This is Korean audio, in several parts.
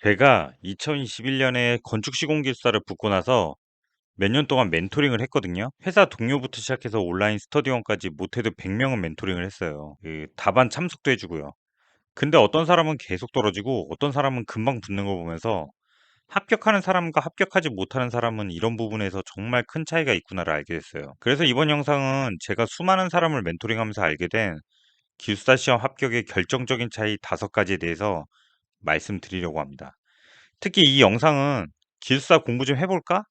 제가 2021년에 건축시공기술사를 붙고 나서 몇 년 동안 멘토링을 했거든요. 회사 동료부터 시작해서 온라인 스터디원까지 못해도 100명은 멘토링을 했어요. 그 답안 참석도 해주고요. 근데 어떤 사람은 계속 떨어지고 어떤 사람은 금방 붙는 걸 보면서 합격하는 사람과 합격하지 못하는 사람은 이런 부분에서 정말 큰 차이가 있구나를 알게 됐어요. 그래서 이번 영상은 제가 수많은 사람을 멘토링하면서 알게 된 기숙사 시험 합격의 결정적인 차이 5가지에 대해서 말씀드리려고 합니다. 특히 이 영상은 기숙사 공부 좀 해볼까?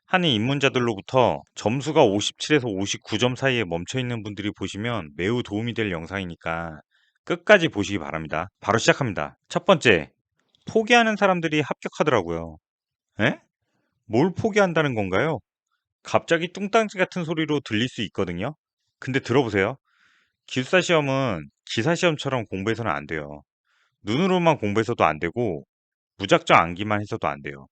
하는 입문자들로부터 점수가 57에서 59점 사이에 멈춰 있는 분들이 보시면 매우 도움이 될 영상이니까 끝까지 보시기 바랍니다. 바로 시작합니다. 첫 번째, 포기하는 사람들이 합격하더라고요. 에? 뭘 포기한다는 건가요? 갑자기 뚱땅지 같은 소리로 들릴 수 있거든요. 근데 들어보세요. 기숙사 시험은 기사 시험처럼 공부해서는 안 돼요. 눈으로만 공부해서도 안 되고 무작정 암기만 해서도 안 돼요.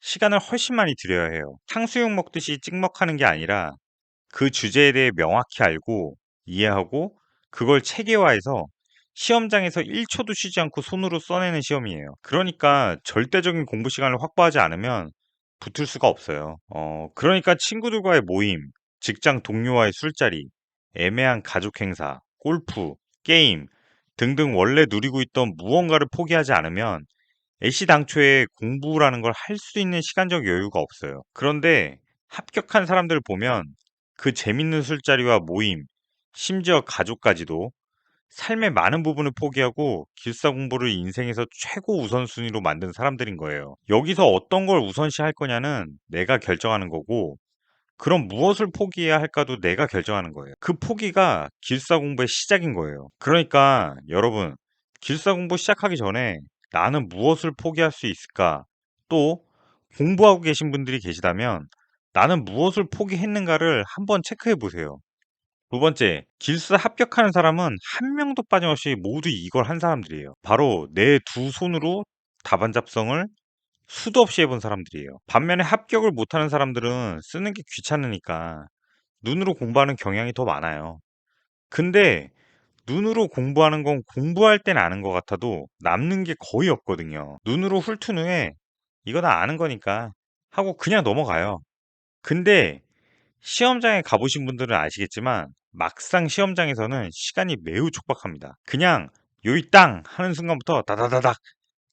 시간을 훨씬 많이 들여야 해요. 탕수육 먹듯이 찍먹하는 게 아니라 그 주제에 대해 명확히 알고 이해하고 그걸 체계화해서 시험장에서 1초도 쉬지 않고 손으로 써내는 시험이에요. 그러니까 절대적인 공부 시간을 확보하지 않으면 붙을 수가 없어요. 그러니까 친구들과의 모임, 직장 동료와의 술자리, 애매한 가족 행사, 골프, 게임 등등 원래 누리고 있던 무언가를 포기하지 않으면 애시당초에 공부라는 걸 할 수 있는 시간적 여유가 없어요. 그런데 합격한 사람들 보면 그 재밌는 술자리와 모임, 심지어 가족까지도 삶의 많은 부분을 포기하고 기숙사 공부를 인생에서 최고 우선순위로 만든 사람들인 거예요. 여기서 어떤 걸 우선시 할 거냐는 내가 결정하는 거고, 그럼 무엇을 포기해야 할까도 내가 결정하는 거예요. 그 포기가 기숙사 공부의 시작인 거예요. 그러니까 여러분, 기숙사 공부 시작하기 전에 나는 무엇을 포기할 수 있을까? 또 공부하고 계신 분들이 계시다면 나는 무엇을 포기했는가를 한번 체크해 보세요. 두 번째, 기숙사 합격하는 사람은 한 명도 빠짐없이 모두 이걸 한 사람들이에요. 바로 내 두 손으로 답안 작성을 수도 없이 해본 사람들이에요. 반면에 합격을 못하는 사람들은 쓰는 게 귀찮으니까 눈으로 공부하는 경향이 더 많아요. 근데 눈으로 공부하는 건 공부할 땐 아는 것 같아도 남는 게 거의 없거든요. 눈으로 훑은 후에 이거 다 아는 거니까 하고 그냥 넘어가요. 근데 시험장에 가보신 분들은 아시겠지만 막상 시험장에서는 시간이 매우 촉박합니다. 그냥 요이 땅 하는 순간부터 다다다닥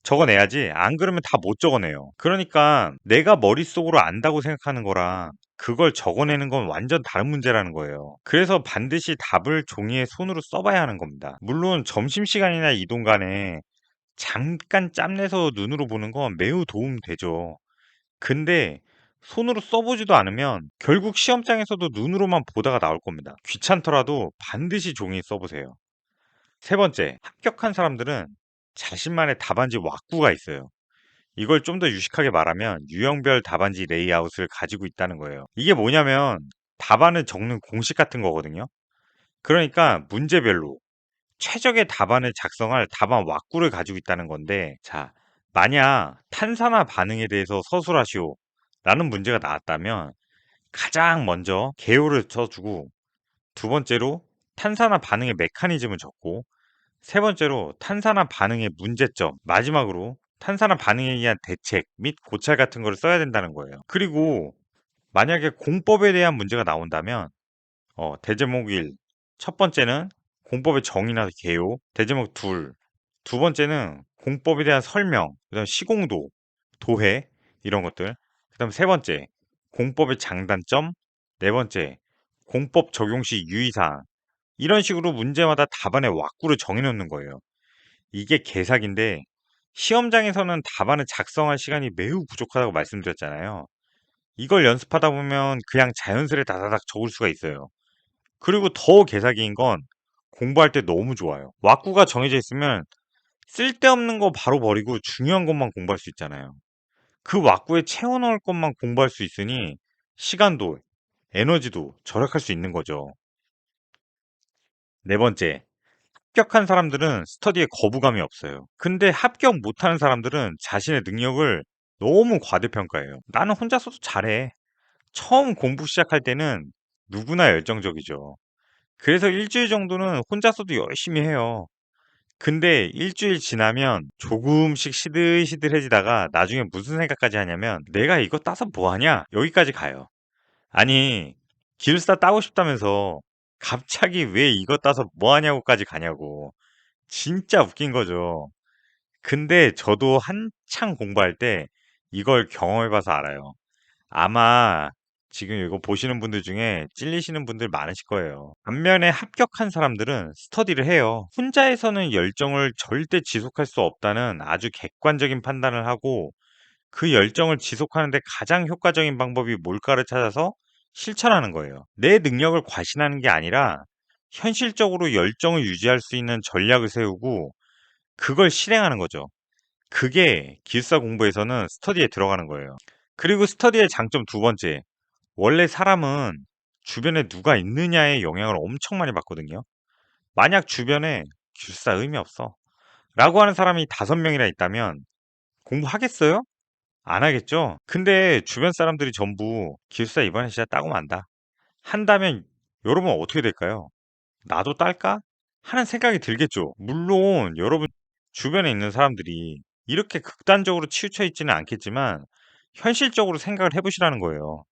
적어내야지 안 그러면 다 못 적어내요. 그러니까 내가 머릿속으로 안다고 생각하는 거랑 그걸 적어내는 건 완전 다른 문제라는 거예요. 그래서 반드시 답을 종이에 손으로 써봐야 하는 겁니다. 물론 점심시간이나 이동 간에 잠깐 짬내서 눈으로 보는 건 매우 도움되죠. 근데 손으로 써보지도 않으면 결국 시험장에서도 눈으로만 보다가 나올 겁니다. 귀찮더라도 반드시 종이에 써보세요. 세 번째, 합격한 사람들은 자신만의 답안지 왁구가 있어요. 이걸 좀 더 유식하게 말하면 유형별 답안지 레이아웃을 가지고 있다는 거예요. 이게 뭐냐면 답안을 적는 공식 같은 거거든요. 그러니까 문제별로 최적의 답안을 작성할 답안 왁구를 가지고 있다는 건데, 자, 만약 탄산화 반응에 대해서 서술하시오 라는 문제가 나왔다면 가장 먼저 개요를 써주고, 두 번째로 탄산화 반응의 메커니즘을 적고, 세 번째로 탄산화 반응의 문제점, 마지막으로 탄산화 반응에 의한 대책 및 고찰 같은 거를 써야 된다는 거예요. 그리고 만약에 공법에 대한 문제가 나온다면 대제목 1, 첫 번째는 공법의 정의나 개요, 대제목 2, 두 번째는 공법에 대한 설명, 그다음 시공도, 도해 이런 것들, 그다음 세 번째 공법의 장단점, 네 번째 공법 적용 시 유의사항, 이런 식으로 문제마다 답안의 왁구를 정해놓는 거예요. 이게 개사기인데 시험장에서는 답안을 작성할 시간이 매우 부족하다고 말씀드렸잖아요. 이걸 연습하다 보면 그냥 자연스레 다다닥 적을 수가 있어요. 그리고 더 개사기인 건 공부할 때 너무 좋아요. 왁구가 정해져 있으면 쓸데없는 거 바로 버리고 중요한 것만 공부할 수 있잖아요. 그 왁구에 채워 넣을 것만 공부할 수 있으니 시간도 에너지도 절약할 수 있는 거죠. 네 번째, 합격한 사람들은 스터디에 거부감이 없어요. 근데 합격 못하는 사람들은 자신의 능력을 너무 과대평가해요. 나는 혼자서도 잘해. 처음 공부 시작할 때는 누구나 열정적이죠. 그래서 일주일 정도는 혼자서도 열심히 해요. 근데 일주일 지나면 조금씩 시들시들해지다가 나중에 무슨 생각까지 하냐면 '내가 이거 따서 뭐 하냐?' 여기까지 가요. 아니 기숙사 따고 싶다면서 갑자기 왜 이거 따서 뭐 하냐고까지 가냐고. 진짜 웃긴 거죠. 근데 저도 한창 공부할 때 이걸 경험해 봐서 알아요. 아마 지금 이거 보시는 분들 중에 찔리시는 분들 많으실 거예요. 반면에 합격한 사람들은 스터디를 해요. 혼자에서는 열정을 절대 지속할 수 없다는 아주 객관적인 판단을 하고 그 열정을 지속하는 데 가장 효과적인 방법이 뭘까를 찾아서 실천하는 거예요. 내 능력을 과신하는 게 아니라 현실적으로 열정을 유지할 수 있는 전략을 세우고 그걸 실행하는 거죠. 그게 기숙사 공부에서는 스터디에 들어가는 거예요. 그리고 스터디의 장점 두 번째. 원래 사람은 주변에 누가 있느냐에 영향을 엄청 많이 받거든요. 만약 주변에 기숙사 의미 없어. 라고 하는 사람이 5명이나 있다면 공부하겠어요? 안 하겠죠? 근데 주변 사람들이 전부 기숙사 이번에 진짜 따고 만다. 한다면 여러분 어떻게 될까요? 나도 딸까? 하는 생각이 들겠죠. 물론 여러분 주변에 있는 사람들이 이렇게 극단적으로 치우쳐 있지는 않겠지만 현실적으로 생각을 해보시라는 거예요.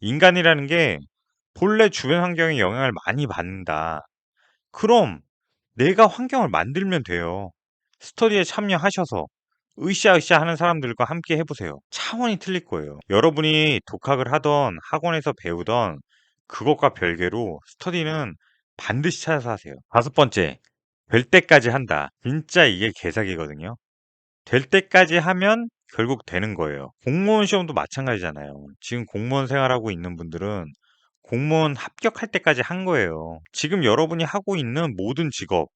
인간이라는 게 본래 주변 환경에 영향을 많이 받는다. 그럼 내가 환경을 만들면 돼요. 스터디에 참여하셔서 으쌰으쌰 하는 사람들과 함께 해보세요. 차원이 틀릴 거예요. 여러분이 독학을 하던 학원에서 배우던 그것과 별개로 스터디는 반드시 찾아서 하세요. 다섯 번째, 될 때까지 한다. 진짜 이게 개사기거든요. 될 때까지 하면 결국 되는 거예요. 공무원 시험도 마찬가지잖아요. 지금 공무원 생활하고 있는 분들은 공무원 합격할 때까지 한 거예요. 지금 여러분이 하고 있는 모든 직업,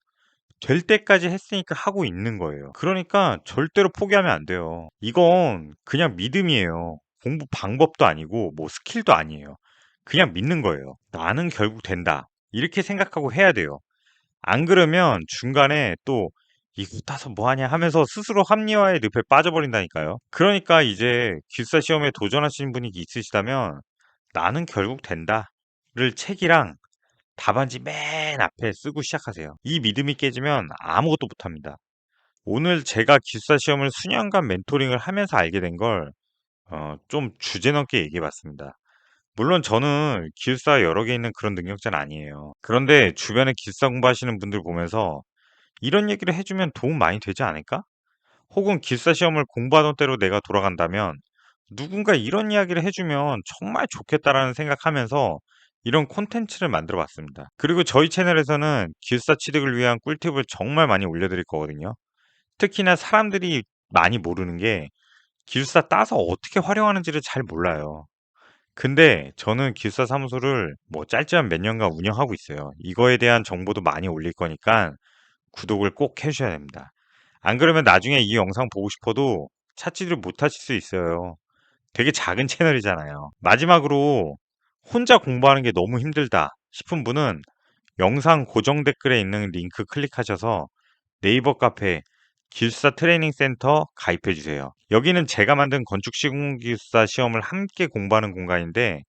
될 때까지 했으니까 하고 있는 거예요. 그러니까 절대로 포기하면 안 돼요. 이건 그냥 믿음이에요. 공부 방법도 아니고 뭐 스킬도 아니에요. 그냥 믿는 거예요. 나는 결국 된다. 이렇게 생각하고 해야 돼요. 안 그러면 중간에 또 이거 따서 뭐 하냐 하면서 스스로 합리화의 늪에 빠져버린다니까요. 그러니까 이제 기숙사 시험에 도전하시는 분이 있으시다면 나는 결국 된다를 책이랑 답안지 맨 앞에 쓰고 시작하세요. 이 믿음이 깨지면 아무것도 못합니다. 오늘 제가 기숙사 시험을 수년간 멘토링을 하면서 알게 된 걸 좀 주제넘게 얘기해 봤습니다. 물론 저는 기숙사 여러 개 있는 그런 능력자는 아니에요. 그런데 주변에 기숙사 공부하시는 분들 보면서 이런 얘기를 해주면 도움 많이 되지 않을까? 혹은 기숙사 시험을 공부하던 때로 내가 돌아간다면 누군가 이런 이야기를 해주면 정말 좋겠다라는 생각하면서 이런 콘텐츠를 만들어 봤습니다. 그리고 저희 채널에서는 기숙사 취득을 위한 꿀팁을 정말 많이 올려드릴 거거든요. 특히나 사람들이 많이 모르는 게 기숙사 따서 어떻게 활용하는지를 잘 몰라요. 근데 저는 기숙사 사무소를 뭐 짧지만 몇 년간 운영하고 있어요. 이거에 대한 정보도 많이 올릴 거니까 구독을 꼭 해주셔야 됩니다. 안 그러면 나중에 이 영상 보고 싶어도 찾지를 못하실 수 있어요. 되게 작은 채널이잖아요. 마지막으로 혼자 공부하는 게 너무 힘들다 싶은 분은 영상 고정 댓글에 있는 링크 클릭하셔서 네이버 카페 기숙사 트레이닝 센터 가입해 주세요. 여기는 제가 만든 건축 시공 기숙사 시험을 함께 공부하는 공간인데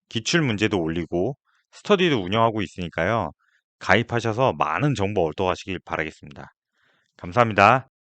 기출 문제도 올리고 스터디도 운영하고 있으니까요. 가입하셔서 많은 정보 얻어 가시길 바라겠습니다. 감사합니다.